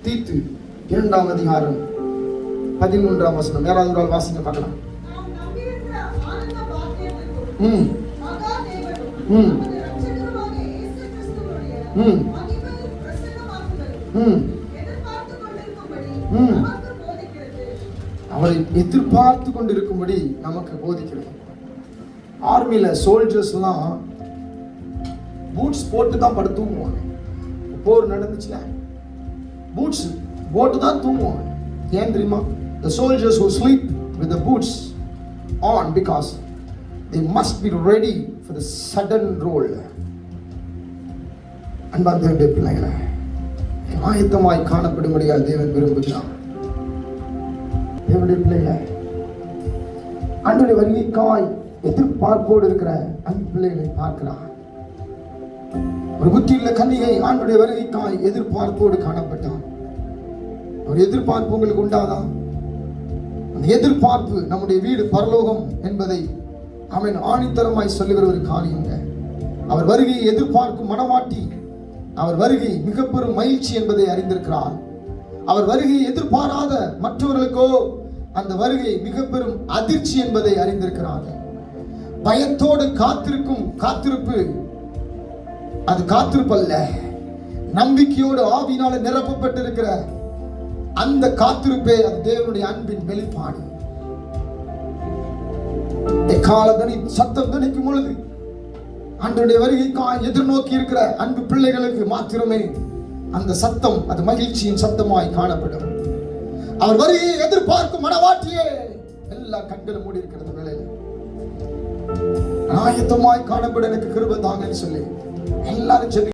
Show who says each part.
Speaker 1: தீத்து 2ஆம் அதிகாரம் 13ஆம் வசனம். யாராவது ஒரு வாசிங்க பார்க்கலாம். அவரை எதிர்பார்த்து கொண்டிருக்கும்படி நமக்கு போதிக்கிறது. ஆர்மியில சோல்ஜர்ஸ் எல்லாம் பூட்ஸ் போட்டு தான் படுத்து தூங்குவாங்க. போர் நடந்துச்சுல, பூட்ஸ் போட்டு தான் தூங்குவாங்க. ஏன் தெரியுமா? The soldiers who sleep with the boots on because they must be ready for the sudden roll. அன்பார்ந்த பிள்ளைகளே, ஆயத்தமாய் காணப்படும்படியாக தேவன் விரும்புகிறார். தேவனுடைய பிள்ளைகளே, ஆண்டவருடைய வருகைக்காய் எதிர்பார்ப்போடு இருக்கிற அன்பு பிள்ளைகளை பார்க்கிறார். ஒரு புத்தியுள்ள கன்னிகை ஆண்டவருடைய வருகைக்காய் எதிர்பார்ப்போடு காணப்பட்டார். ஒரு எதிர்பார்ப்பு உங்களுக்கு உண்டாதான்? அந்த எதிர்பார்ப்பு நம்முடைய வீடு பரலோகம் என்பதை அவன் ஆணித்தரமாய் சொல்லுகிற ஒரு காரியங்க. அவர் வருகையை எதிர்பார்க்கும் மனவாட்டி அவர் வருகை மிக பெரும் மகிழ்ச்சி என்பதை அறிந்திருக்கிறார். அவர் வருகையை எதிர்பாராத மற்றவர்களுக்கோ அந்த வருகை மிக பெரும் அதிர்ச்சி என்பதை அறிந்திருக்கிறார்கள். பயத்தோடு காத்திருக்கும் காத்திருப்பு அது காத்திருப்பல்ல, நம்பிக்கையோடு ஆவியினால நிரப்பப்பட்டிருக்கிற அந்த காத்திருப்பே அது தேவனுடைய அன்பின் வெளிப்பாடு. எக்காலதனி சத்தம் தணிக்கும் பொழுது ஆண்டவருடைய வருகைக்காய் எதிர்நோக்கி இருக்கிற அன்பு பிள்ளைகளுக்கு மாத்திரமே அந்த சத்தம் அது மகிழ்ச்சியின் சத்தமாய் காணப்படும். அவர் வருகையை எதிர்பார்க்கும் மனவாட்டியே எல்லா கண்களும் மூடி இருக்கிறது வேளையில் ஆயத்தமாய் காணப்பட எனக்கு கிருபை தாங்கன்னு சொல்லி எல்லாரும்